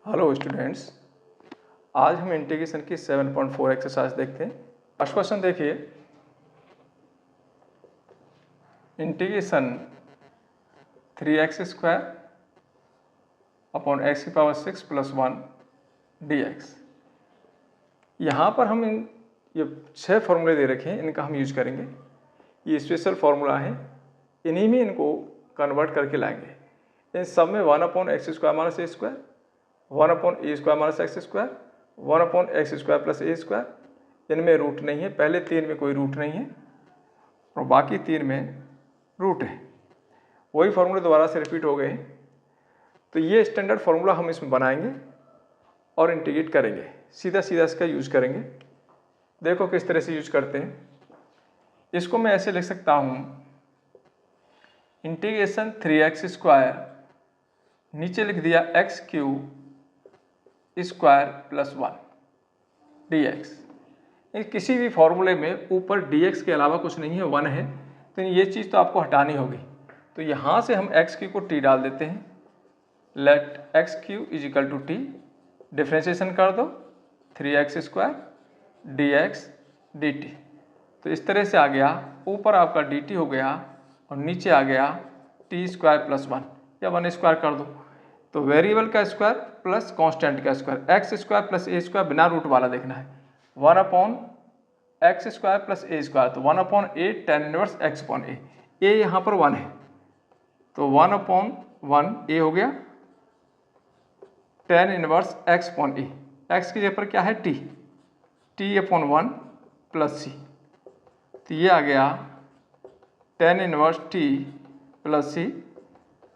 Hello students, आज हम integration की 7.4 एक्सरसाइज देखते हैं। फर्स्ट क्वेश्चन देखिए, integration 3x² upon x⁻6 + 1 dx। यहाँ पर हम ये 6 फॉर्मूले दे रखे हैं, इनका हम यूज करेंगे। ये स्पेशल फार्मूला है, इन्हीं में इनको कन्वर्ट करके लाएंगे। इन सब में 1/x² - a², 1/a² - x², 1/x² + a², इनमें रूट नहीं है। पहले 3 में कोई रूट नहीं है और बाकी 3 में रूट है। वही फार्मूले दोबारा से रिपीट हो गए हैं। तो ये स्टैंडर्ड फार्मूला हम इसमें बनाएंगे और इंटीग्रेट करेंगे। सीधा सीधा इसका यूज करेंगे। देखो किस तरह से यूज करते हैं। इसको मैं ऐसे लिख सकता हूँ, इंटीग्रेशन 3x², नीचे लिख दिया x³ ² + 1 dx। किसी भी फॉर्मूले में ऊपर dx के अलावा कुछ नहीं है, 1 है, तो ये चीज़ तो आपको हटानी होगी। तो यहाँ से हम x³ को t डाल देते हैं। लेट x³ = t, डिफ्रेंशिएशन कर दो 3x² dx dt। तो इस तरह से आ गया, ऊपर आपका dt हो गया और नीचे आ गया t² + 1 या 1² कर दो। तो वेरिएबल का स्क्वायर प्लस कांस्टेंट का स्क्वायर, x² + a² बिना रूट वाला देखना है। 1/x² + a², तो 1/a tan 1 x/a। a यहाँ पर 1 है, तो 1/1 a हो गया tan 1 x/a। x की जगह पर क्या है, t, t/1 + c। तो ये आ गया tan 1 t + c।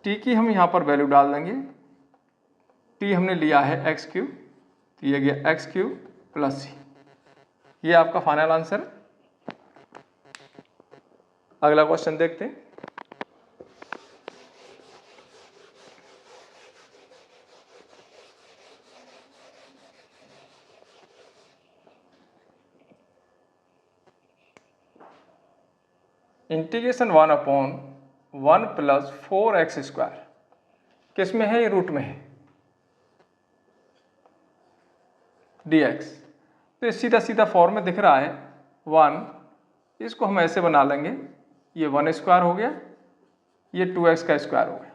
t की हम यहाँ पर वैल्यू डाल देंगे। t हमने लिया है x³, तो ये गया x³ + c। ये आपका फाइनल आंसर। अगला क्वेश्चन देखते हैं। इंटीग्रेशन 1/1 + 4x², किस में है, ये रूट में है, dx। तो ये सीधा सीधा फॉर्म में दिख रहा है 1, इसको हम ऐसे बना लेंगे, ये 1² हो गया, ये 2x² हो गया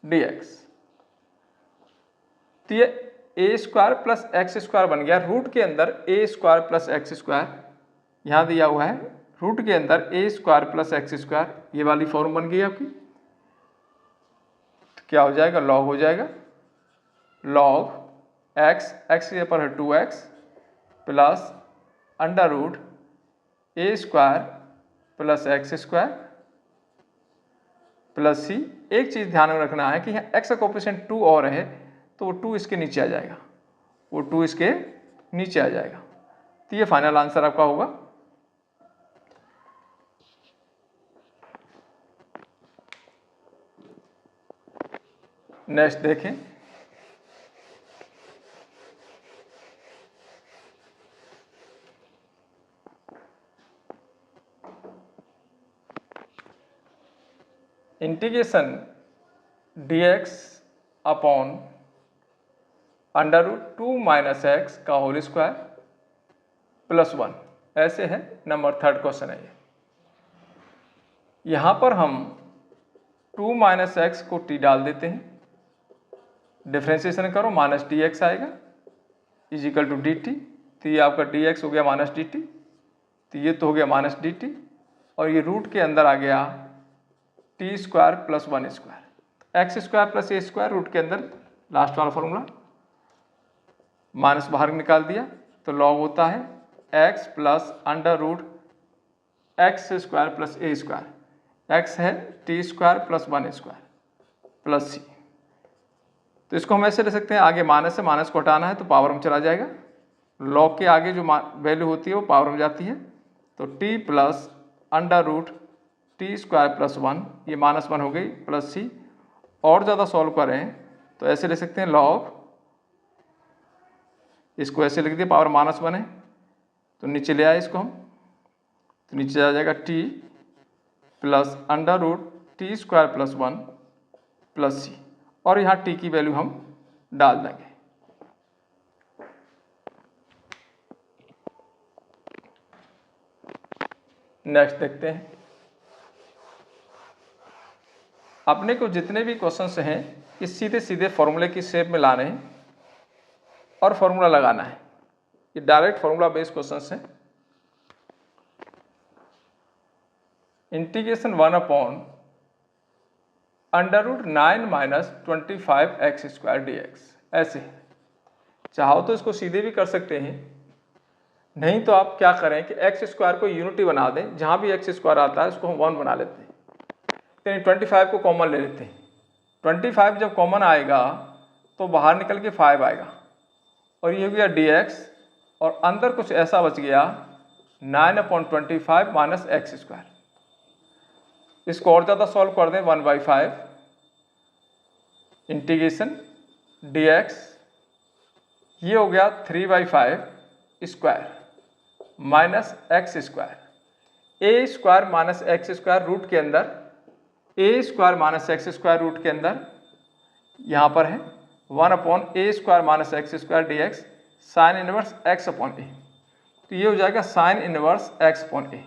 dx। तो ये a² + x² बन गया। रूट के अंदर a² + x², यहाँ दिया हुआ है, रूट के अंदर a² + x², ये वाली फॉर्म बन गई आपकी। तो क्या हो जाएगा, लॉग हो जाएगा, लॉग x के ऊपर है 2x plus √a² + x² + c। एक चीज़ ध्यान में रखना है कि यहाँ x का कोएफिशिएंट 2 और है, तो वो 2 इसके नीचे आ जाएगा, वो 2 इसके नीचे आ जाएगा। तो ये फाइनल आंसर आपका होगा। नेक्स्ट देखें, इंटीग्रेशन dx अपॉन √2 - x का होल स्क्वायर + 1, ऐसे है। नंबर 3 क्वेश्चन है ये। यहाँ पर हम 2 - x को t डाल देते हैं, डिफ्रेंशिएशन करो -dx आएगा = dt। तो ये आपका dx हो गया -dt, तो ये तो हो गया -dt, और ये रूट के अंदर आ गया t² + 1²। x² + a² रूट के अंदर, लास्ट वाला फॉर्मूला, माइनस बाहर निकाल दिया, तो लॉग होता है x + √x² + a²। x है t² + 1² + c। तो इसको हम ऐसे ले सकते हैं, आगे माइनस से माइनस को हटाना है तो पावर में चला जाएगा। लॉग के आगे जो वैल्यू होती है वो पावर में जाती है। तो t + √t² + 1, ये -1 हो गई, + c। और ज़्यादा सॉल्व करें तो ऐसे ले सकते हैं, लॉग, इसको ऐसे लिख दिया, पावर -1 है, तो नीचे ले आए इसको हम, तो नीचे आ जाएगा t + √t² + 1 + c, और यहाँ t की वैल्यू हम डाल देंगे। नेक्स्ट देखते हैं। अपने को जितने भी क्वेश्चंस हैं इस सीधे सीधे फॉर्मूले की शेप में लाने हैं और फॉर्मूला लगाना है। ये डायरेक्ट फॉर्मूला बेस्ड क्वेश्चंस हैं। इंटीग्रेशन 1/√9 - 25x² dx ऐसे। चाहो तो इसको सीधे भी कर सकते हैं, नहीं तो आप क्या करें कि x² को यूनिटी बना दें, जहाँ भी x² आता है उसको हम 1 बना लेते हैं। यानी 25 को कॉमन ले लेते हैं। 25 जब कॉमन आएगा तो बाहर निकल के 5 आएगा और ये हो गया dx, और अंदर कुछ ऐसा बच गया 9/25 - x²। इसको और ज़्यादा सॉल्व कर दें, 1/5 इंटीग्रेशन dx, ये हो गया 3/5² minus x²। a² minus x² root के अंदर, a² माइनस x² रूट के अंदर यहाँ पर है 1/a² minus x² dx sine inverse x/a। तो ये हो जाएगा साइन इनवर्स x/a।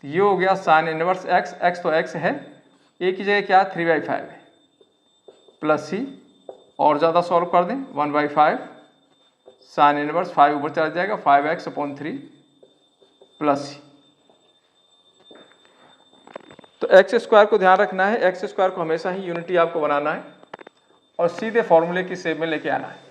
तो ये हो गया साइन इनवर्स x, x तो x है, a की जगह क्या 3/5 है, प्लस c, और ज़्यादा सॉल्व कर दें 1/5 साइन इनवर्स 5 ऊपर चला जाएगा 5x/3 प्लस c। तो x² को ध्यान रखना है, x² को हमेशा ही यूनिटी आपको बनाना है और सीधे फॉर्मूले की शेप में लेके आना है।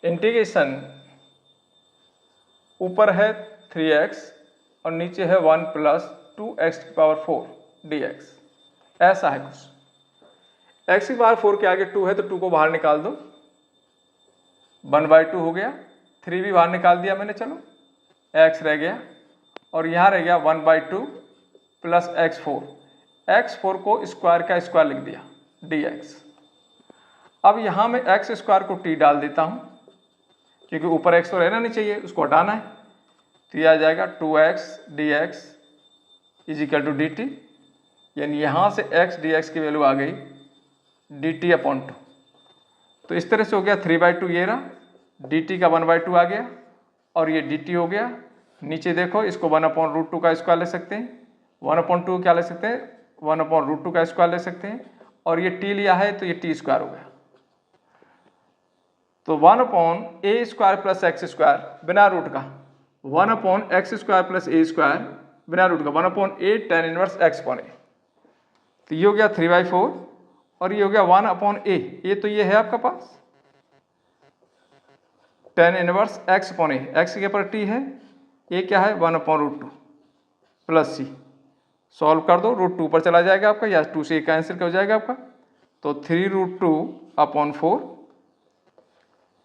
इंटीग्रेशन ऊपर है 3x और नीचे है 1 + 2x⁴ dx, ऐसा है कुछ। x⁴ के आगे 2 है तो 2 को बाहर निकाल दो, 1/2 हो गया, 3 भी बाहर निकाल दिया मैंने, चलो x रह गया और यहाँ रह गया 1/2 प्लस x4। x4 को स्क्वायर का स्क्वायर लिख दिया dx। अब यहाँ मैं x² को t डाल देता हूँ क्योंकि ऊपर x तो रहना नहीं चाहिए, उसको हटाना है। तो ये आ जाएगा 2x dx = dt, यानी यहाँ से x dx की वैल्यू आ गई dt/2। तो इस तरह से हो गया 3/2, ये रहा dt का 1/2 आ गया और ये dt हो गया। नीचे देखो, इसको 1/√2 का स्क्वायर ले सकते हैं, 1/2 क्या ले सकते हैं 1/√2 का स्क्वायर ले सकते हैं, और ये t लिया है तो ये t² हो गया। तो 1/a² प्लस x² बिना रूट का, 1/x² प्लस a² बिना रूट का, 1/a tan इनवर्स x/a। तो ये हो गया 3/4 और ये हो गया 1/a, ये तो ये है आपका पास tan इनवर्स x/a, x के ऊपर t है, ये क्या है 1/√2 प्लस c। सॉल्व कर दो, √2 पर चला जाएगा आपका, या 2 से कैंसिल हो जाएगा आपका, तो 3√2/4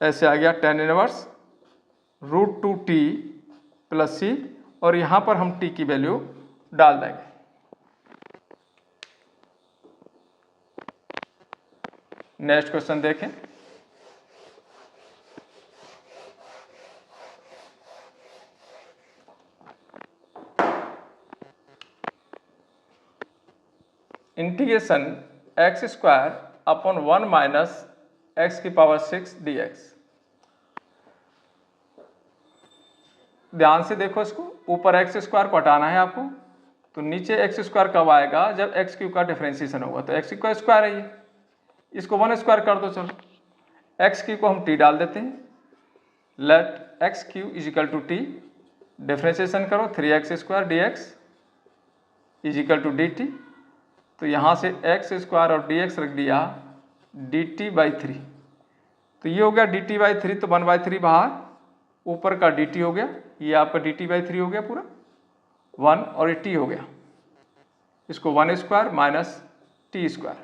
ऐसे आ गया tan inverse √2t plus c, और यहाँ पर हम t की वैल्यू डाल देंगे। नेक्स्ट क्वेश्चन देखें। Integration x² 1 - x⁻6 dx। ध्यान से देखो, इसको ऊपर x² को हटाना है आपको, तो नीचे x² कब आएगा जब x³ का डिफरेंशिएशन होगा, तो x का स्क्वायर है ये, इसको 1² कर दो। चलो x³ को हम t डाल देते हैं, लेट x³ = t, डिफरेंशिएशन करो 3x² dx = dt। तो यहाँ से x² और dx रख दिया dt/3। तो ये हो गया dt/3, तो 1/3 बाहर, ऊपर का dt हो गया, ये आपका dt/3 हो गया पूरा 1, और ये t हो गया, इसको 1² माइनस t²।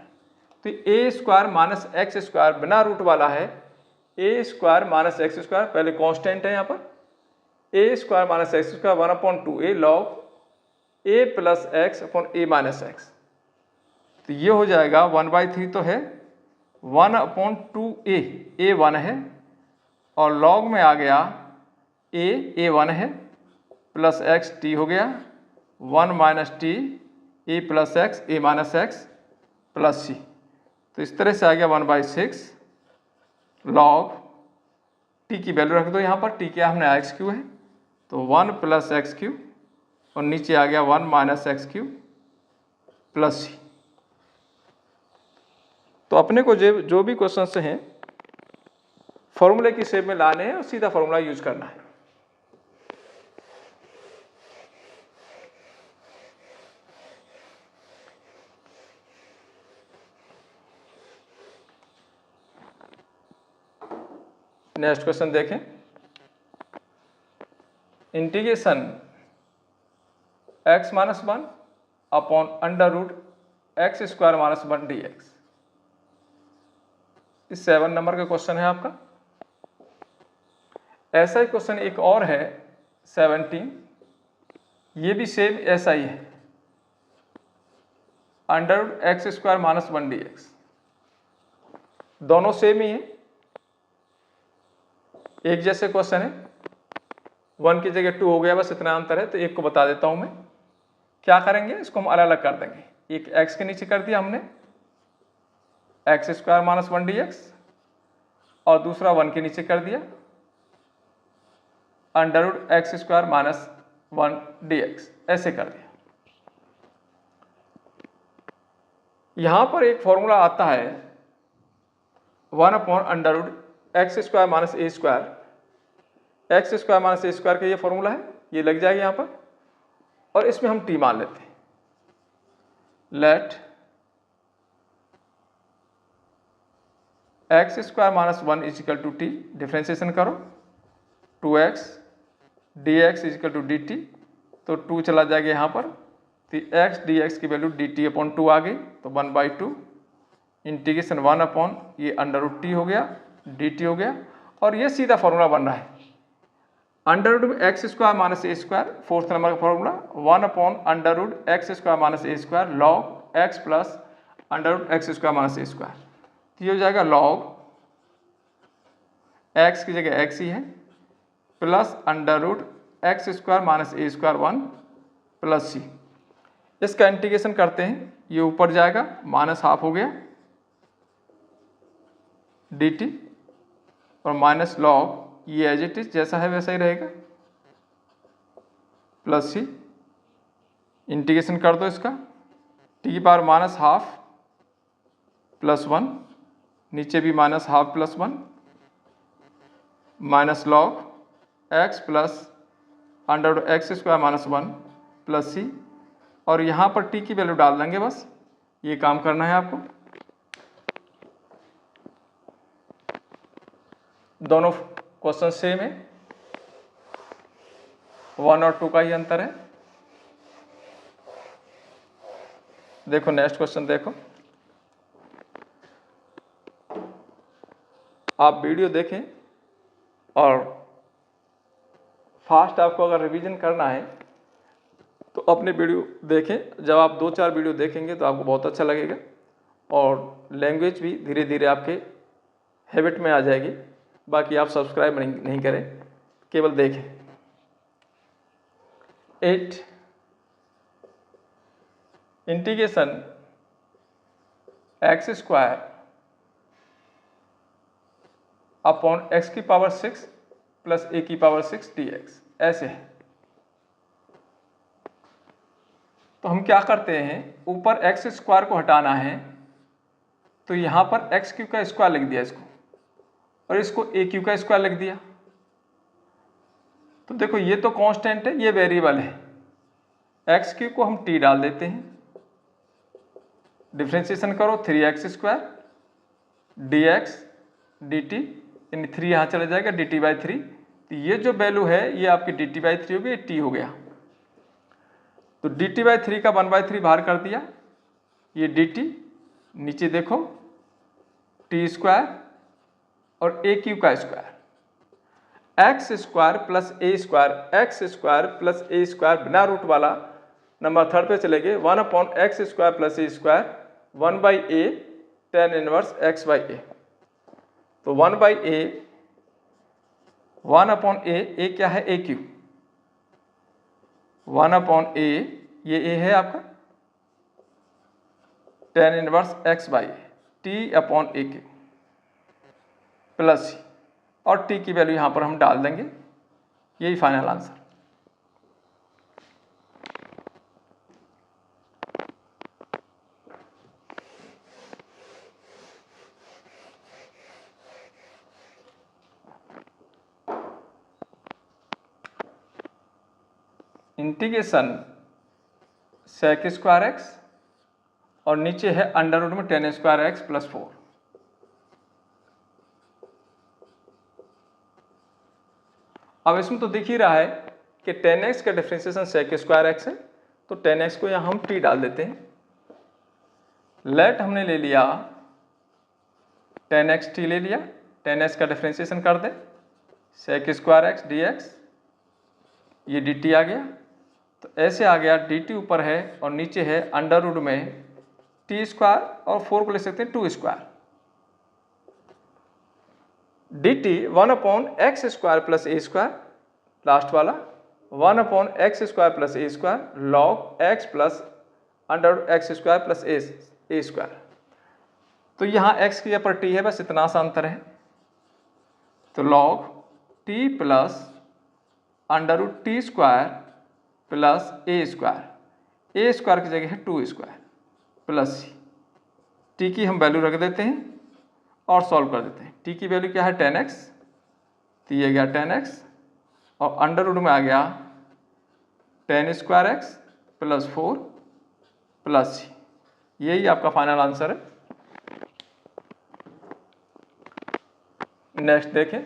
तो a² माइनस x² बिना रूट वाला है, a² माइनस x², पहले कांस्टेंट है यहाँ पर, a² minus x² 1/2a log a plus x/a minus x। तो ये हो जाएगा 1/3 तो है, 1/2a, a 1 है, और log में आ गया a 1 है, प्लस x t हो गया 1 - t a plus x a minus x plus c। तो इस तरह से आ गया 1/6 log टी की वैल्यू रख दो यहाँ पर, टी क्या हमने एक्स क्यू है, तो 1 + x³ और नीचे आ गया 1 - x³ + c। तो अपने को जो भी क्वेश्चन हैं फॉर्मूले की शेप में लाने हैं और सीधा फॉर्मूला यूज करना है। नेक्स्ट क्वेश्चन देखें, integration x - 1 upon √x² - 1 dx। इस 7 नंबर का क्वेश्चन है आपका। ऐसा ही क्वेश्चन एक और है 17, ये भी सेम ऐसा ही है, √x² - 1 dx। दोनों सेम ही है, एक जैसे क्वेश्चन है, 1 की जगह 2 हो गया, बस इतना अंतर है। तो एक को बता देता हूं मैं, क्या करेंगे, इसको हम अलग अलग कर देंगे। एक x के नीचे कर दिया हमने x² - 1 dx और दूसरा 1 के नीचे कर दिया √x² - 1 dx, ऐसे कर दिया। यहां पर एक फॉर्मूला आता है 1/√x² - a², x² - a² का ये फॉर्मूला है, ये लग जाएगा यहां पर। और इसमें हम t मान लेते हैं। लेट x² - 1 = t, डिफ्रेंसिएशन करो, 2x dx = dt, तो 2 चला जाएगा यहाँ पर, तो x dx की वैल्यू dt/2 आ गई, तो 1/2 इंटीग्रेशन 1 ये √t हो गया, dt हो गया। और ये सीधा फॉर्मूला बन रहा है √x² - a², फोर्थ नंबर का formula 1/√x² - a² log x plus √x² - a²। तो ये हो जाएगा log x की जगह x ही है plus √x² - a² 1 plus c। इसका इंटीग्रेशन करते हैं, ये ऊपर जाएगा, -½ हो गया dt और माइनस log ये एज इट इज जैसा है वैसा ही रहेगा प्लस c। इंटीग्रेशन कर दो इसका, t⁻½ + 1, नीचे भी -½ + 1 minus log x plus √x² - 1 plus c। और यहाँ पर t की वैल्यू डाल देंगे, बस ये काम करना है आपको। दोनों क्वेश्चन सेम है, 1 और 2 का ही अंतर है। देखो नेक्स्ट क्वेश्चन देखो, आप वीडियो देखें और फास्ट आपको अगर रिवीजन करना है तो अपने वीडियो देखें। जब आप 2-4 वीडियो देखेंगे तो आपको बहुत अच्छा लगेगा और लैंग्वेज भी धीरे धीरे आपके हैबिट में आ जाएगी। बाकी आप सब्सक्राइब नहीं करें, केवल देखें। 8 integration x² upon x⁶ plus a⁶ dx, ऐसे है। तो हम क्या करते हैं, ऊपर x² को हटाना है, तो यहाँ पर x³ का स्क्वायर लिख दिया इसको, और इसको a³ का स्क्वायर लिख दिया। तो देखो ये तो कांस्टेंट है, ये वेरिएबल है, x³ को हम t डाल देते हैं, डिफ्रेंशिएशन करो 3x² dx dt, यानी 3 यहाँ चला जाएगा dt/3। तो ये जो वैल्यू है ये आपकी dt/3 हो गई, ये t हो गया। तो dt/3 का 1/3 बाहर कर दिया, ये dt, नीचे देखो t² और a³ का square, x² plus a², x² plus a², बिना रूट वाला नंबर थर्ड पे चले गए, 1/x² plus a², 1/a tan inverse x/a। तो 1/a, 1/a, a क्या है, a³, 1/a, ये a है आपका tan inverse x/a, t upon a के प्लस सी, और टी की वैल्यू यहाँ पर हम डाल देंगे, यही final answer. Integration sec square x और नीचे है अंडर रूट में टेन स्क्वायर एक्स प्लस 4। अब इसमें तो दिख ही रहा है कि टेन एक्स का डिफ्रेंसिएशन सेक स्क्वायर एक्स है, तो टेन एक्स को यहाँ हम टी डाल देते हैं। लेट हमने ले लिया टेन एक्स टी ले लिया, टेन एक्स का डिफ्रेंसिएशन कर दें, sec square x d x, ये डी टी आ गया, तो ऐसे आ गया डी टी ऊपर है और नीचे है अंडर रूट में टी स्क्वायर और 4 को ले सकते हैं 2 square, d t 1 upon x square plus a square, last वाला 1 upon x square plus a square log x plus under root x square plus a square. तो यहाँ x की जगह पर t है, बस इतना सा अंतर है, तो log t plus under root t square plus a square की जगह है 2 स्क्वायर प्लस सी, t की हम वैल्यू रख देते हैं और सॉल्व कर देते हैं। t की वैल्यू क्या है 10x, तो ये गया 10x और अंडर रूट में आ गया 10 स्क्वायर एक्स प्लस 4 प्लस सी, यही आपका फाइनल आंसर है। नेक्स्ट देखें,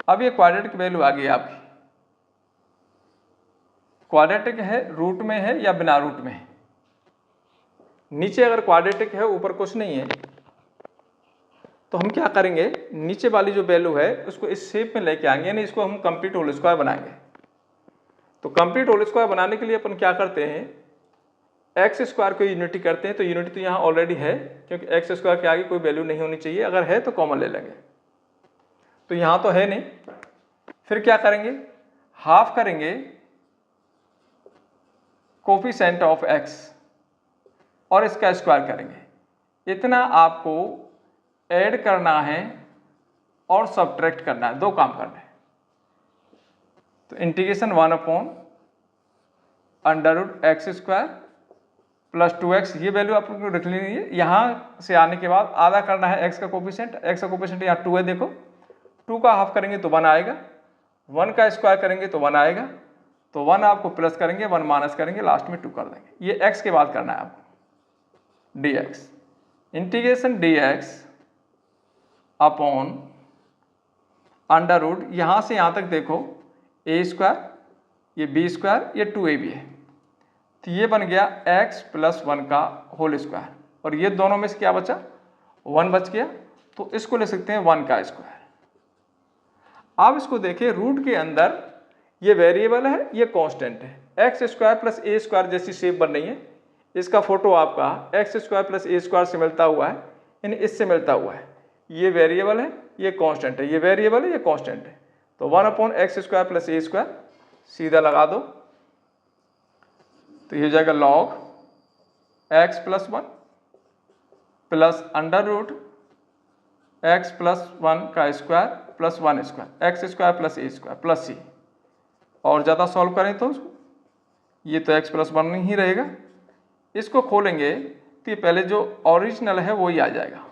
अब ये क्वाड्रेटिक वैल्यू आ गई आपकी, क्वाड्रेटिक है रूट में है या बिना रूट में है। नीचे अगर क्वाड्रेटिक है ऊपर कुछ नहीं है, तो हम क्या करेंगे, नीचे वाली जो वैल्यू है उसको इस शेप में लेके आएंगे, यानी इसको हम कंप्लीट होल स्क्वायर बनाएंगे। तो कंप्लीट होल स्क्वायर बनाने के लिए अपन क्या करते हैं, एक्स स्क्वायर को यूनिटी करते हैं, तो यूनिटी तो यहाँ ऑलरेडी है क्योंकि एक्स स्क्वायर के आगे कोई वैल्यू नहीं होनी चाहिए, अगर है तो कॉमन ले लेंगे, तो यहाँ तो है नहीं। फिर क्या करेंगे, हाफ करेंगे कोफिशिएंट ऑफ एक्स और इसका स्क्वायर करेंगे। इतना आपको ऐड करना है और सब्ट्रैक्ट करना है, दो काम करना है। तो integration 1 upon under root x square plus 2x, ये वैल्यू आपको रख लेनी है। यहाँ से आने के बाद आधा करना है एक्स का कोफिशिएंट, एक्स का कोफिशिएंट यहाँ 2 है, देखो 2 का हाफ करेंगे तो 1 आएगा, 1 का स्क्वायर करेंगे तो 1 आएगा, तो 1 आपको प्लस करेंगे, 1 माइनस करेंगे, लास्ट में 2 कर देंगे। ये x के बाद करना है आपको, dx integration dx upon under root, यहाँ से यहाँ तक देखो a स्क्वायर, ये b स्क्वायर, ये 2ab है, तो ये बन गया x प्लस 1 का होल स्क्वायर, और ये दोनों में से क्या बचा, 1 बच गया, तो इसको ले सकते हैं 1 का स्क्वायर। अब इसको देखिए, रूट के अंदर ये वेरिएबल है, ये कांस्टेंट है, x square plus a square जैसी शेप बन रही है। इसका फोटो आपका x square plus a square से मिलता हुआ है, यानी इससे मिलता हुआ है। ये वेरिएबल है, ये कांस्टेंट है, ये वेरिएबल है, ये कांस्टेंट है, तो 1 upon x square plus a square सीधा लगा दो, तो ये हो जाएगा log x plus 1 plus under root x plus 1 का square plus 1 square, x square plus a square plus c, और ज़्यादा सॉल्व करें तो ये तो x प्लस 1 ही रहेगा। इसको खोलेंगे तो ये पहले जो ओरिजिनल है वो ही आ जाएगा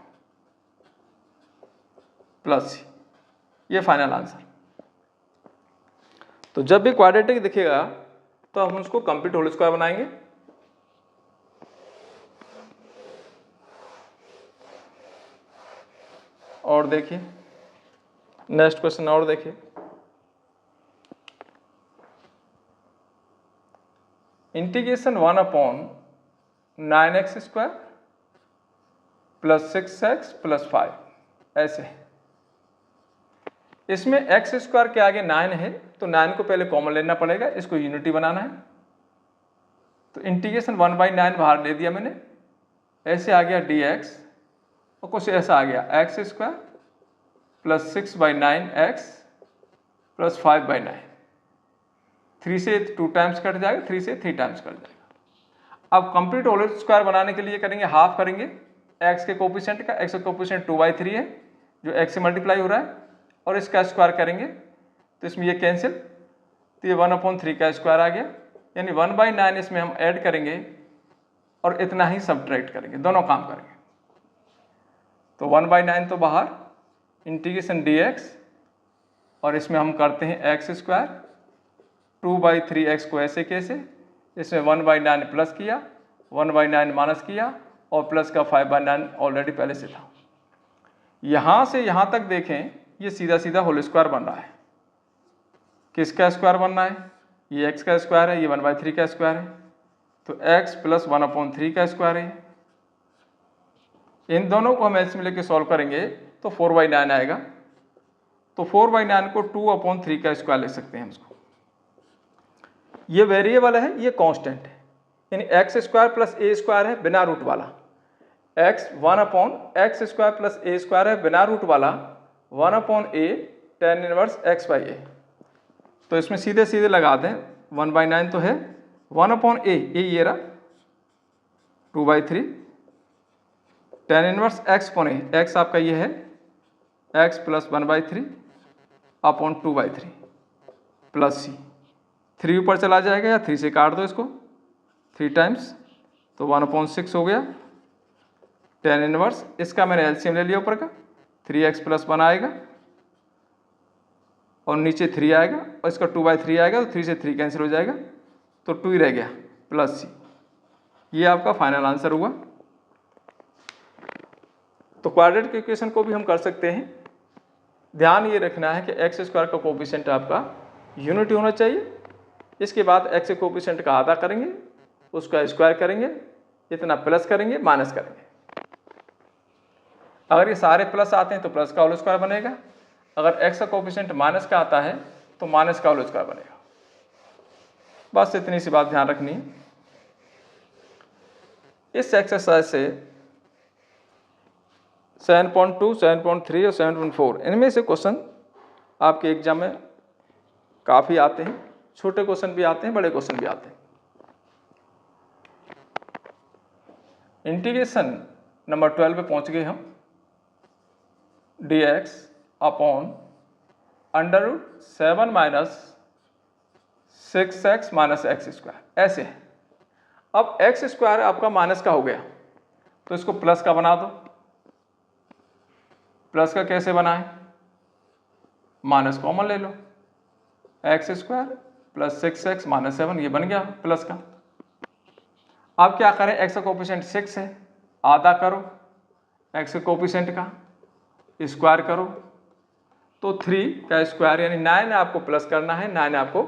प्लस सी, ये फाइनल आंसर। तो जब भी क्वाड्रेटिक दिखेगा तो हम उसको कंप्लीट होल स्क्वायर बनाएंगे। और देखिए नेक्स्ट क्वेश्चन, और देखिए, integration 1 upon 9x square plus 6x plus 5, ऐसे। इसमें x स्क्वायर के आगे 9 है, तो 9 को पहले कॉमन लेना पड़ेगा, इसको यूनिटी बनाना है। तो इंटीग्रेशन 1/9 बाहर ले दिया मैंने, ऐसे आ गया dx और कुछ ऐसा आ गया x² प्लस 6/9x प्लस 5/9। 3 से 2 टाइम्स कट जाएगा, 3 से 3 टाइम्स कट जाएगा। अब कंप्लीट होल स्क्वायर बनाने के लिए करेंगे हाफ करेंगे x के कोफिशिएंट का। x का कोफिशिएंट 2/3 है जो x से मल्टीप्लाई हो रहा है, और इसका स्क्वायर करेंगे तो इसमें ये कैंसिल, तो ये 1/3 का स्क्वायर आ गया, यानी 1/9 इसमें हम ऐड करेंगे और इतना ही सब्ट्रैक्ट करेंगे, दोनों काम करेंगे। तो 1/9 तो बाहर, इंटीग्रेशन dx, और इसमें हम करते हैं x², 2/3x को ऐसे कैसे, इसमें 1/9 प्लस किया, 1/9 माइनस किया, और प्लस का 5/9 ऑलरेडी पहले से था। यहाँ से यहाँ तक देखें, ये सीधा सीधा होल स्क्वायर बन रहा है। किसका स्क्वायर बन रहा है? ये x का स्क्वायर है, ये 1/3 का स्क्वायर है, तो x प्लस 1/3 का स्क्वायर है। इन दोनों को हम एच में लेके सॉल्व करेंगे तो 4/9 आएगा। तो 4/9 को 2/3 का स्क्वायर लिख सकते हैं हम इसको। ये वेरिएबल है, ये कांस्टेंट है, यानी x² प्लस a² है बिना रूट वाला, x 1/x² प्लस a² है बिना रूट वाला, 1/a tan इनवर्स x/a। तो इसमें सीधे सीधे लगा दें, 1/9 तो है, 1/a ये रहा 2/3 tan इनवर्स x/a, x आपका ये है x plus 1/3 upon 2/3 plus c, 3 ऊपर चला जाएगा या 3 से काट दो इसको, 3 टाइम्स, तो 1/6 हो गया tan इनवर्स, इसका मैंने एलसीएम ले लिया ऊपर का, 3x प्लस 1 आएगा और नीचे 3 आएगा, और इसका 2/3 आएगा, तो 3 से 3 कैंसिल हो जाएगा, तो 2 ही रह गया प्लस c। ये आपका फाइनल आंसर हुआ। तो क्वाड्रेटिक इक्वेशन को भी हम कर सकते हैं। ध्यान ये रखना है कि x² का कोफिशिएंट आपका यूनिटी होना चाहिए। इसके बाद x के कोफिशिएंट का आधा करेंगे, उसका स्क्वायर करेंगे, इतना प्लस करेंगे, माइनस करेंगे। अगर ये सारे प्लस आते हैं तो प्लस का होल स्क्वायर बनेगा, अगर x का कोफिशिएंट माइनस का आता है तो माइनस का होल स्क्वायर बनेगा। बस इतनी सी बात ध्यान रखनी है। इस एक्सरसाइज से 7.2, 7.3 और 7.4 इनमें से क्वेश्चन आपके एग्जाम में काफ़ी आते हैं, छोटे क्वेश्चन भी आते हैं, बड़े क्वेश्चन भी आते हैं। इंटीग्रेशन नंबर 12 पे पहुंच गए हम। dx upon √7 minus 6x minus x², ऐसे है। अब x² आपका माइनस का हो गया, तो इसको प्लस का बना दो। प्लस का कैसे बनाएं? माइनस कॉमन ले लो, x² प्लस 6x माइनस 7, ये बन गया प्लस का। अब क्या करें, x का कोफिशिएंट 6 है, आधा करो x के कोफिशिएंट का, स्क्वायर करो, तो 3 का स्क्वायर यानी 9 आपको प्लस करना है, 9 आपको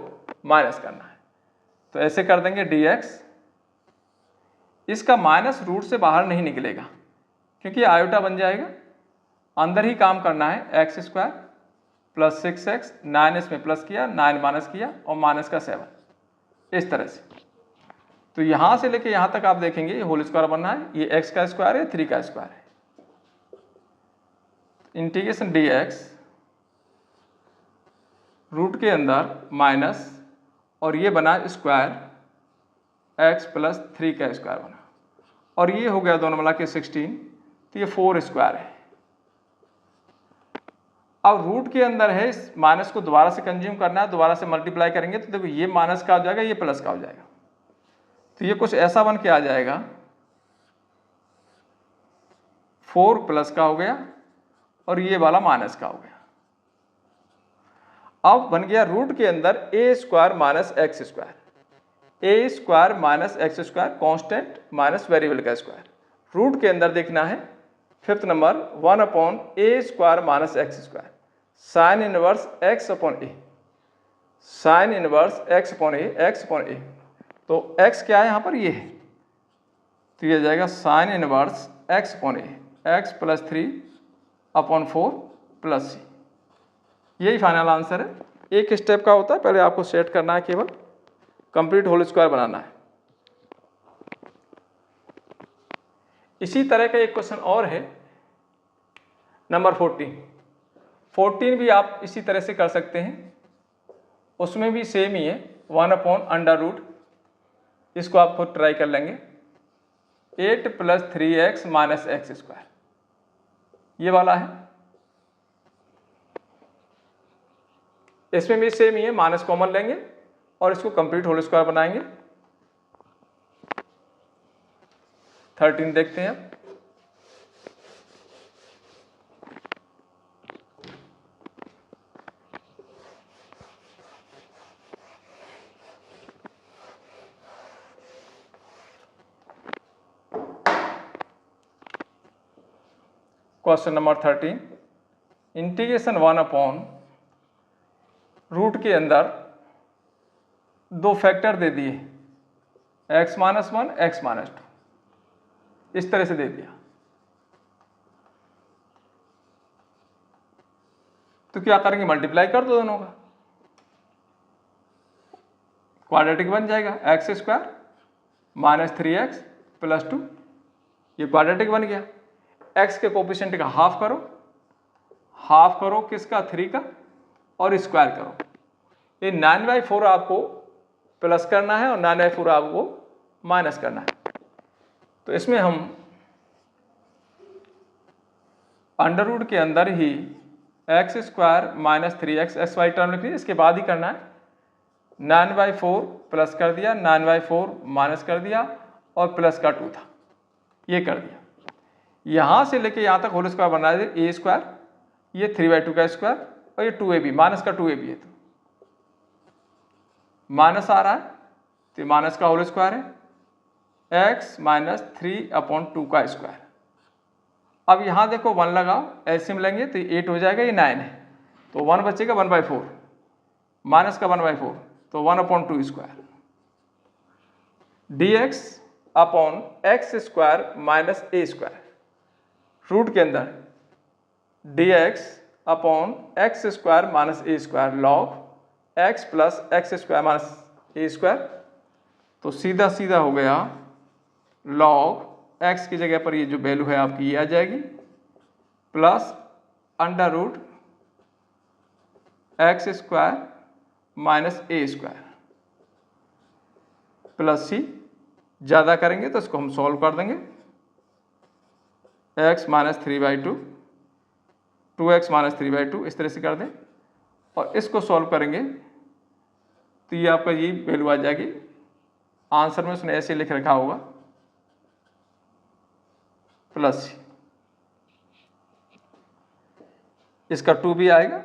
माइनस करना है। तो ऐसे कर देंगे dx, इसका माइनस रूट से बाहर नहीं निकलेगा क्योंकि आयोटा बन जाएगा, अंदर ही काम करना है। x² प्लस 6x, 9 इसमें प्लस किया, 9 माइनस किया, और माइनस का 7, इस तरह से। तो यहाँ से लेके यहाँ तक आप देखेंगे ये होल स्क्वायर बनना है, ये x का स्क्वायर है, 3 का स्क्वायर है। इंटीग्रेशन dx रूट के अंदर माइनस, और ये बना स्क्वायर x प्लस 3 का स्क्वायर बना, और ये हो गया दोनों मिला के 16, तो ये 4 स्क्वायर है। अब रूट के अंदर है, इस माइनस को दोबारा से कंज्यूम करना है, दोबारा से मल्टीप्लाई करेंगे तो देखो ये माइनस का हो जाएगा, ये प्लस का हो जाएगा, तो ये कुछ ऐसा बन के आ जाएगा, 4 प्लस का हो गया और ये वाला माइनस का हो गया। अब बन गया रूट के अंदर a² minus x², a² minus x² constant minus variable का स्क्वायर। रूट के अंदर देखना है 5th number 1/a² minus x², sine inverse x/a, sine inverse x/a। तो x क्या है यहाँ पर, ये है, तो ये जाएगा sine inverse x/a, x plus 3/4 plus c। यही फाइनल आंसर है। एक स्टेप का होता है, पहले आपको सेट करना है, केवल कंप्लीट होल स्क्वायर बनाना है। इसी तरह का एक क्वेश्चन और है नंबर 14 भी आप इसी तरह से कर सकते हैं। उसमें भी सेम ही है 1/√, इसको आप खुद ट्राई कर लेंगे। 8 + 3x - x², ये वाला है। इसमें भी सेम ही है, माइनस कॉमन लेंगे और इसको कंप्लीट होल स्क्वायर बनाएंगे। 13 देखते हैं अब। क्वेश्चन नंबर 13, इंटीग्रेशन 1/रूट के अंदर दो फैक्टर दे दिए, x - 1 x - 2, इस तरह से दे दिया। तो क्या करेंगे, मल्टीप्लाई कर दो दोनों का, क्वाड्रेटिक बन जाएगा। x² - 3x + 2, ये क्वाड्रेटिक बन गया। x के कोफिशिएंट का हाफ करो किसका, 3 का, और स्क्वायर करो। ये 9/4 आपको प्लस करना है और 9/4 आपको माइनस करना है। तो इसमें हम अंडरवुड के अंदर ही x² - 3x xy टर्म लिख लीजिए, इसके बाद ही करना है। 9/4 प्लस कर दिया, 9/4 माइनस कर दिया और प्लस का 2 था, ये कर दिया। यहाँ से लेके यहाँ तक होल स्क्वायर बना दिया, a², ये 3/2 का स्क्वायर और ये 2ab, माइनस का 2ab है, तो माइनस आ रहा है तो माइनस का होल स्क्वायर है, x - 3/2 का स्क्वायर। अब यहाँ देखो 1 लगाओ, एलसीएम लेंगे तो 8 हो जाएगा, ये 9 है, तो 1 बचेगा 1/4, माइनस का 1/4, तो 1/2 square dx upon x² - a², root के अंदर dx upon x² - a² log x + x² - a²। तो सीधा सीधा हो गया log x की जगह पर ये जो वैल्यू है आपकी ये आ जाएगी, plus Underwood x² - a² plus c, ज़्यादा करेंगे तो इसको हम सॉल्व कर देंगे। x - 3/2, 2x - 3/2 इस तरह से कर दें और इसको सॉल्व करेंगे तो ये आपका ये वैल्यू आ जाएगी। आंसर में उसने ऐसे लिख रखा होगा प्लस c, इसका 2 भी आएगा,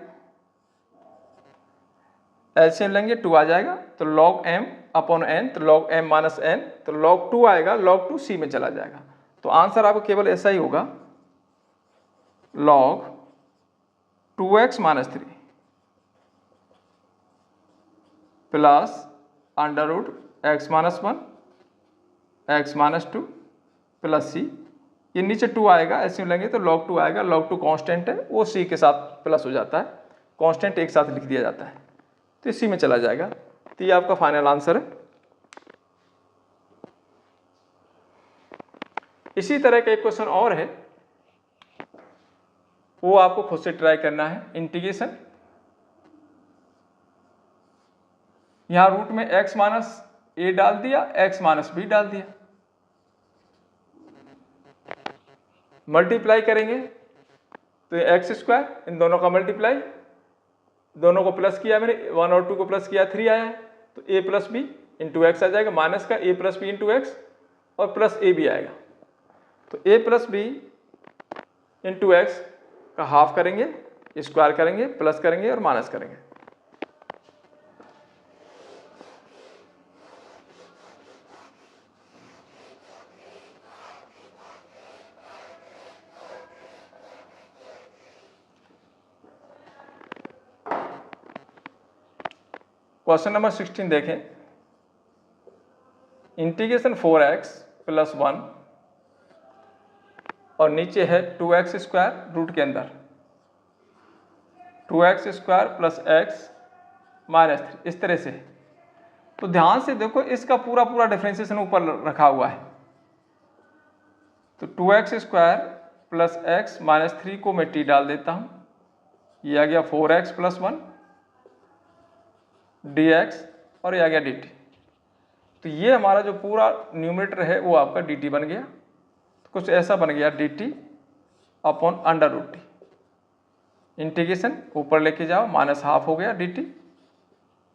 एलसीएम लेंगे 2 आ जाएगा, तो log m अपॉन n, तो log m - n, तो log 2 आएगा, log 2 c में चला जाएगा। तो आंसर आपको केवल ऐसा ही होगा, log 2x - 3 plus Underwood x - 1 x - 2 plus c, ये नीचे 2 आएगा, एलसीएम लेंगे तो log 2 आएगा, log 2 कांस्टेंट है, वो c के साथ प्लस हो जाता है, कांस्टेंट एक साथ लिख दिया जाता है, तो इसी में चला जाएगा। तो ये आपका फाइनल आंसर है। इसी तरह का एक क्वेश्चन और है, वो आपको खुद से ट्राई करना है। इंटीग्रेशन, यहां रूट में x - a डाल दिया, x - b डाल दिया, मल्टीप्लाई करेंगे तो x², इन दोनों का मल्टीप्लाई, दोनों को प्लस किया मैंने, 1 और 2 को प्लस किया, 3 आया है, तो a + b × x आ जाएगा, माइनस का a + b × x और प्लस a भी आएगा। तो a + b × x का हाफ करेंगे, स्क्वायर करेंगे, प्लस करेंगे और माइनस करेंगे। क्वेश्चन नंबर 16 देखें, इंटीग्रेशन 4x + 1 और नीचे है 2x² रूट के अंदर 2x² + x - 3, इस तरह से। तो ध्यान से देखो, इसका पूरा डिफरेंशिएशन ऊपर रखा हुआ है, तो 2x² प्लस x माइनस 3 को मैं t डाल देता हूँ, ये आ गया 4x प्लस 1 dx और ये आ गया dt। तो ये हमारा जो पूरा न्यूमरेटर है वो आपका dt बन गया। तो कुछ ऐसा बन गया dt upon under root t. Integration ऊपर लेके जाओ, माइनस हाफ हो गया dt,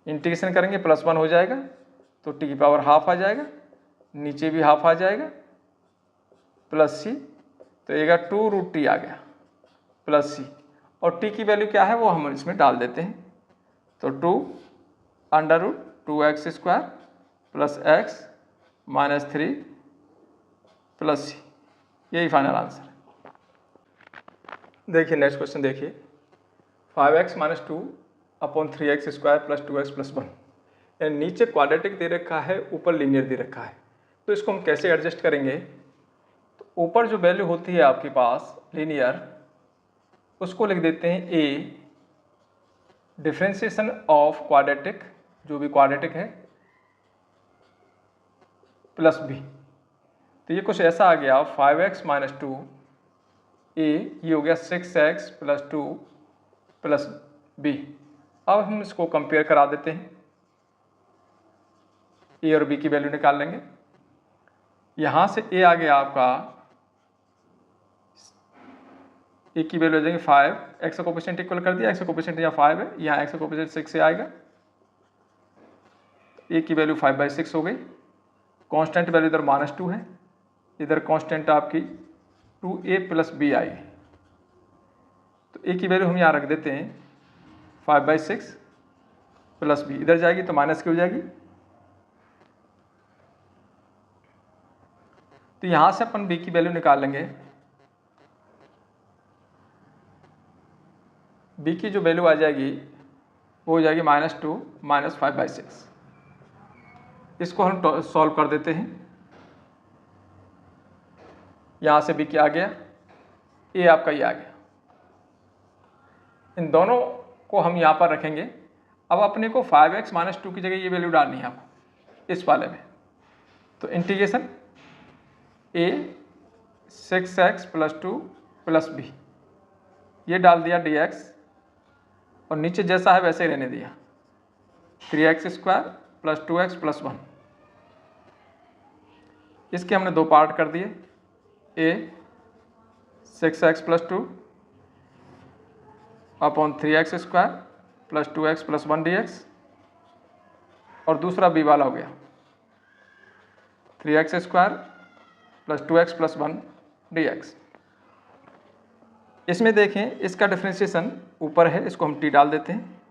इंटीग्रेशन करेंगे प्लस 1 हो जाएगा तो t की पावर हाफ आ जाएगा, नीचे भी हाफ आ जाएगा प्लस c, तो ये 2 रूट टी आ गया प्लस c। और t की वैल्यू क्या है वो हम इसमें डाल देते हैं, तो 2 under root 2x² plus x minus 3 plus c, यही फाइनल आंसर है। देखिए नेक्स्ट क्वेश्चन देखिए, 5x minus 2 upon 3x² plus 2x plus 1, यानी नीचे क्वाड्रेटिक दे रखा है, ऊपर लीनियर दे रखा है। तो इसको हम कैसे एडजस्ट करेंगे? तो ऊपर जो वैल्यू होती है आपके पास लीनियर, उसको लिख देते हैं a डिफरेंशिएशन ऑफ क्वाड्रेटिक, जो भी क्वाड्रेटिक है, प्लस b। तो ये कुछ ऐसा आ गया 5x माइनस 2 a, ये हो गया 6x प्लस 2 प्लस b। अब हम इसको कंपेयर करा देते हैं, a और b की वैल्यू निकाल लेंगे। यहाँ से a आ गया आपका, a की वैल्यू आ जाएगी 5, x का कोफिशिएंट इक्वल कर दिया, x का कोफिशिएंट यहाँ 5 है, यहाँ x का कोफिशिएंट 6 से आएगा, a की वैल्यू 5/6 हो गई। कांस्टेंट वैल्यू इधर -2 है, इधर कांस्टेंट आपकी 2a प्लस b आई। तो a की वैल्यू हम यहाँ रख देते हैं 5/6 प्लस b, इधर जाएगी तो माइनस की हो जाएगी। तो यहाँ से अपन b की वैल्यू निकाल लेंगे। b की जो वैल्यू आ जाएगी वो हो जाएगी -2 माइनस 5/6। इसको हम सॉल्व कर देते हैं। यहाँ से b क्या आ गया, a आपका ये आ गया। इन दोनों को हम यहाँ पर रखेंगे। अब अपने को 5x माइनस 2 की जगह ये वैल्यू डालनी है आपको इस वाले में। तो integration a 6x plus 2 plus b, ये डाल दिया dx, और नीचे जैसा है वैसे ही रहने दिया 3x² प्लस 2x प्लस 1। इसके हमने दो पार्ट कर दिए, a 6x plus 2 upon 3x² plus 2x plus 1 dx, और दूसरा b वाला हो गया 3x² plus 2x plus 1 dx। इसमें देखें इसका डिफरेंशिएशन ऊपर है, इसको हम t डाल देते हैं।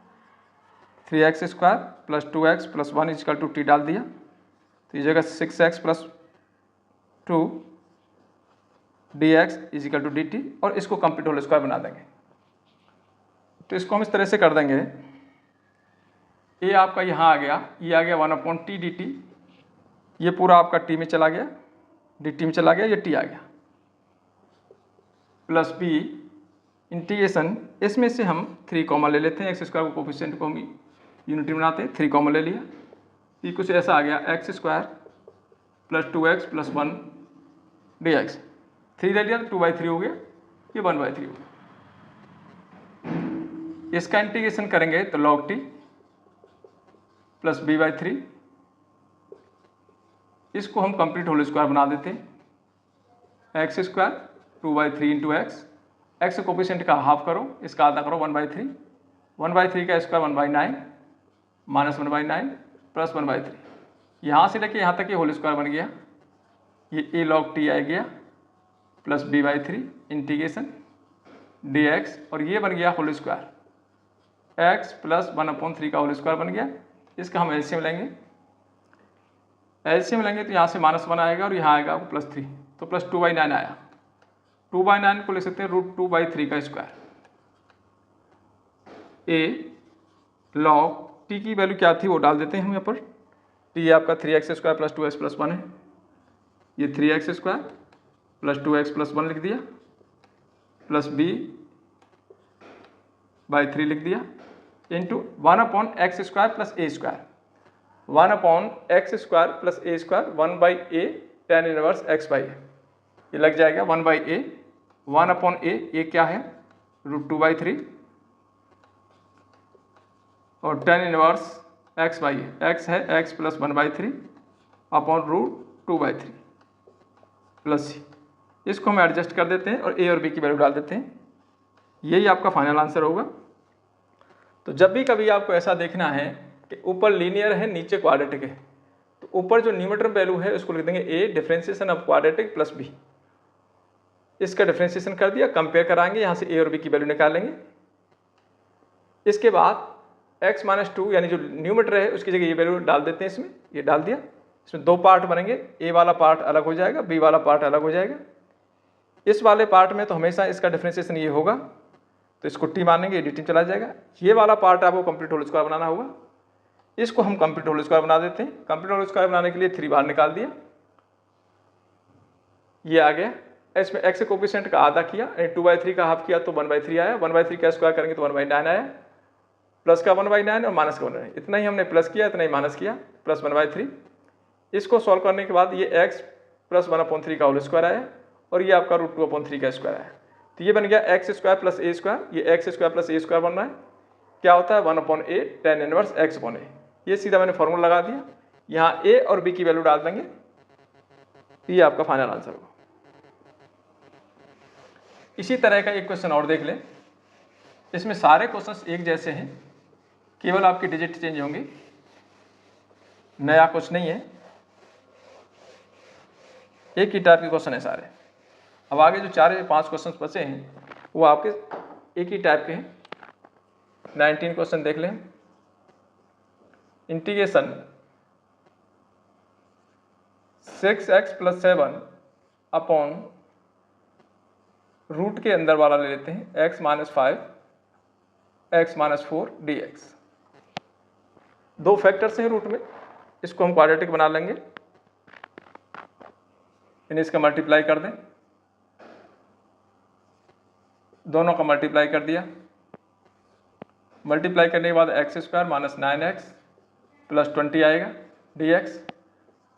3x² plus 2x plus 1 equal to t डाल दिया, तो ये जगह 6x plus 2 dx equal to dt, और इसको कंप्लीट होल स्क्वायर बना देंगे। तो इसको हम इस तरह से कर देंगे, a आपका यहाँ आ गया, ये आ गया 1/t dt, ये पूरा आपका t में चला गया, dt में चला गया, ये t आ गया, प्लस b इंटीग्रेशन, इसमें से हम 3 कॉमन ले लेते हैं, x² को कोफिशिएंट को हम यूनिटी बनाते हैं, 3 कॉमन ले लिया, ये कुछ ऐसा आ गया x² plus 2x plus 1 dx। 3 ले लिया तो 2/3 हो गया, ये 1/3 हो गया। इसका इंटीग्रेशन करेंगे तो log t प्लस b/3, इसको हम कंप्लीट होल स्क्वायर बना देते हैं। x² 2/3 इंटू एक्स का कोफिशिएंट का हाफ करो, इसका आधा करो 1/3, 1/3 का स्क्वायर 1/9 माइनस 1/9 प्लस 1/3, यहाँ से लेके यहाँ तक ये होल स्क्वायर बन गया, ये a log t आ गया प्लस b/3 इंटीग्रेशन dx, और ये बन गया होल स्क्वायर x प्लस 1/3 का होल स्क्वायर बन गया। इसका हम एलसीएम लेंगे, एलसीएम लेंगे तो यहाँ से -1 आएगा और यहाँ आएगा आपको +3, तो प्लस 2/9 आया। 2/9 को ले सकते हैं √2/3 का स्क्वायर। a log t की वैल्यू क्या थी वो डाल देते हैं हम यहाँ पर, t आपका 3x² प्लस 2x प्लस 1 है, ये 3x² प्लस 2x प्लस 1 लिख दिया, प्लस b/3 लिख दिया, into 1/x² plus a², 1/x² plus a², 1/a tan inverse x/a, ये लग जाएगा 1/a, 1/a, ये क्या है √2/3 और tan इनवर्स x/a, x है x plus 1/3 upon √2/3 plus c। इसको हम एडजस्ट कर देते हैं और a और b की वैल्यू डाल देते हैं, यही आपका फाइनल आंसर होगा। तो जब भी कभी आपको ऐसा देखना है कि ऊपर लीनियर है नीचे क्वाड्रेटिक है, तो ऊपर जो न्यूमरेटर वैल्यू है उसको लिख देंगे a differentiation of quadratic plus b। इसका डिफरेंशिएशन कर दिया, कंपेयर कराएंगे, यहाँ से a और b की वैल्यू निकाल लेंगे। इसके बाद x-2 यानी जो न्यूमरेटर है उसकी जगह ये वैल्यू डाल देते हैं इसमें, ये डाल दिया। इसमें दो पार्ट बनेंगे, a वाला पार्ट अलग हो जाएगा, b वाला पार्ट अलग हो जाएगा। इस वाले पार्ट में तो हमेशा इसका डिफरेंशिएशन ये होगा, तो इसको t मानेंगे, dt चला जाएगा। ये वाला पार्ट आपको कंप्लीट होल स्क्वायर बनाना होगा, इसको हम कंप्लीट होल स्क्वायर बना देते हैं। कंप्लीट होल स्क्वायर बनाने के लिए 3 बाहर निकाल दिया, ये आ गया। इसमें x के कोफिशिएंट का आधा किया, 2/3 का हाफ किया तो 1/3 आया, 1/3 का स्क्वायर करेंगे तो 1/9 आया, प्लस का 1/9 और माइनस का 1/9, इतना ही हमने प्लस किया, इतना ही माइनस किया, प्लस 1/3। इसको सॉल्व करने के बाद ये x प्लस 1/3 का होल स्क्वायर आया और ये आपका √2/3 का स्क्वायर आया। तो ये बन गया x² प्लस a², ये x² प्लस a² बन रहा है, क्या होता है 1/a tan इनवर्स x/a। ये सीधा मैंने फॉर्मूला लगा दिया, यहाँ a और b की वैल्यू डाल देंगे, ये आपका फाइनल आंसर होगा। इसी तरह का एक क्वेश्चन और देख लें, इसमें सारे क्वेश्चंस एक जैसे हैं, केवल आपकी डिजिट चेंज होंगी, नया कुछ नहीं है, एक ही टाइप के क्वेश्चन है सारे। अब आगे जो 4 या 5 क्वेश्चन बचे हैं वो आपके एक ही टाइप के हैं। 19 क्वेश्चन देख लें। इंटीग्रेशन 6x + 7 अपॉन रूट के अंदर वाला ले लेते हैं x - 5 x - 4 dx। दो फैक्टर्स हैं रूट में, इसको हम क्वाड्रेटिक बना लेंगे, इन्हें इसका मल्टीप्लाई कर दें, दोनों का मल्टीप्लाई कर दिया। मल्टीप्लाई करने के बाद x² - 9x + 20 आएगा dx।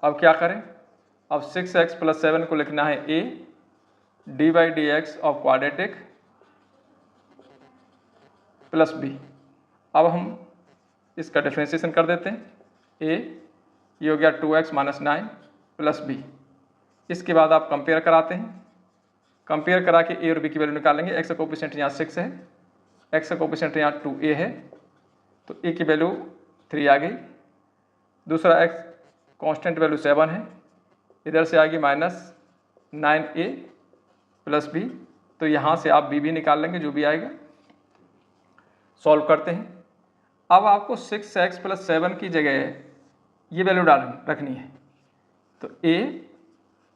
अब क्या करें, अब 6x + 7 को लिखना है a d/dx of quadratic plus b। अब हम इसका डिफरेंशिएशन कर देते हैं, a ये हो गया 2x - 9 प्लस b। इसके बाद आप कंपेयर कराते हैं, कंपेयर करा के a और b की वैल्यू निकालेंगे। x का कोफिशिएंट यहाँ 6 है, x का कोफिशिएंट यहाँ 2a है, तो a की वैल्यू 3 आ गई। दूसरा x कांस्टेंट वैल्यू 7 है, इधर से आ गई -9a प्लस b, तो यहाँ से आप b भी निकाल लेंगे, जो भी आएगा। सॉल्व करते हैं। अब आपको 6x + 7 की जगह ये वैल्यू रखनी है, तो a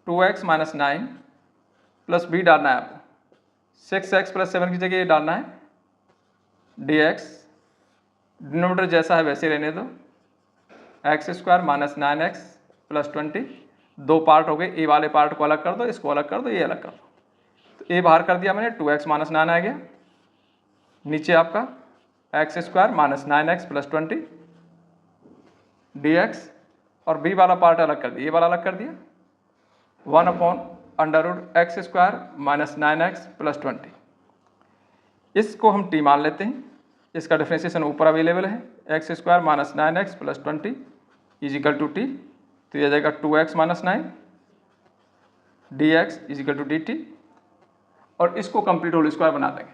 2x - 9 प्लस b डालना है आपको। 6x + 7 की जगह ये डालना है dx, डिनोमिनेटर जैसा है वैसे रहने दो, x² - 9x + 20। दो पार्ट हो गए, a वाले पार्ट को अलग कर दो, इसको अलग कर दो, ये अलग कर दो। तो a बाहर कर दिया मैंने, 2x - 9 आ गया, नीचे आपका x² - 9x + 20 dx, और b वाला पार्ट अलग कर दिया, ये वाला अलग कर दिया, 1/√x² - 9x + 20। इसको हम t मान लेते हैं, इसका डिफरेंशिएशन ऊपर अवेलेबल है, x² - 9x + 20 = t, तो यह जाएगा 2x - 9 dx = dt, और इसको कंप्लीट होल स्क्वायर बना देंगे।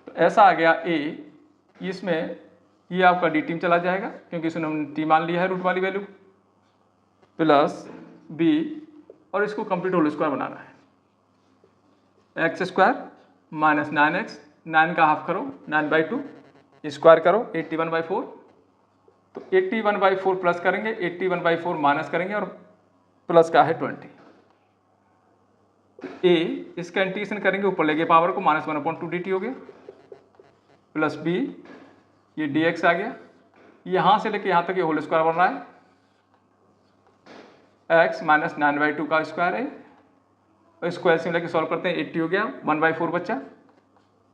तो ऐसा आ गया a, इसमें ये आपका dt में चला जाएगा क्योंकि इसमें हमने t मान लिया है रूट वाली वैल्यू, प्लस b, और इसको कंप्लीट होल स्क्वायर बनाना है। x² - 9x, 9 का हाफ करो 9/2, स्क्वायर करो 81/4, तो 81/4 प्लस करेंगे, 81/4 माइनस करेंगे और प्लस का है 20। a इसका इंटीग्रेशन करेंगे, ऊपर लेके पावर को, -1/2 dt हो गया, प्लस b ये dx आ गया, यहाँ से लेके यहाँ तक ये होल स्क्वायर बन रहा है, x - 9/2 का स्क्वायर है, और इसको ऐसे लेके सॉल्व करते हैं, 80 हो गया, 1/4 बच्चा,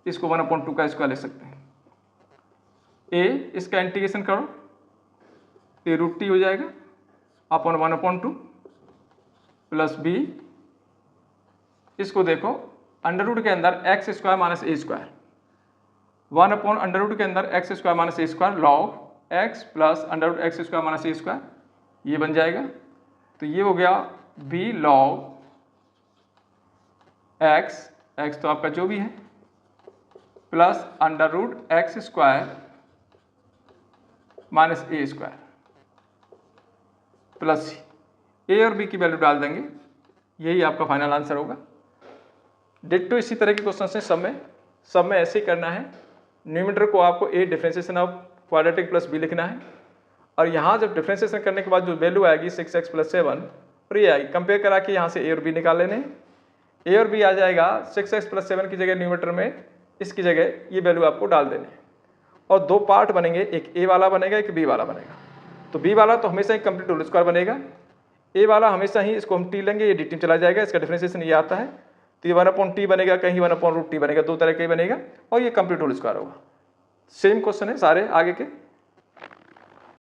इसको 1/2 का स्क्वायर ले सकते हैं। a इसका इंटीग्रेशन करो, ये √t हो जाएगा अपॉन 1/2, प्लस b इसको देखो अंडर रूट के अंदर x square minus a square, 1 upon under root के अंदर x square minus a square log x plus under root x square minus a square, ये बन जाएगा। तो ये हो गया बी लॉग एक्स, एक्स तो आपका जो भी है, plus under root x square minus a square plus a और बी की वैल्यू डाल देंगे, यही आपका फाइनल आंसर होगा। डिट्टो इसी तरह के क्वेश्चन है सब में ऐसे ही करना है। न्यूमरेटर को आपको a differentiation of quadratic plus b लिखना है, और यहाँ जब डिफरेंशिएशन करने के बाद जो वैल्यू आएगी 6x प्लस 7 और ये आएगी, कंपेयर करा के यहाँ से ए और बी निकाल लेने। ए और बी आ जाएगा 6x प्लस 7 की जगह न्यूमरेटर में, इसकी जगह ये वैल्यू आपको डाल देने, और दो पार्ट बनेंगे, एक ए वाला बनेगा एक बी वाला बनेगा। तो बी वाला तो हमेशा ही कंप्लीट होल स्क्वायर बनेगा, ए वाला हमेशा ही इसको हम टी लेंगे, ये डी टी चला जाएगा, इसका डिफरेंशिएशन ये आता है। तो ये 1/t बनेगा, कहीं 1/√t बनेगा, दो तरह का ही बनेगा, और ये कंप्लीट होल स्क्वायर होगा। सेम क्वेश्चन है सारे आगे के।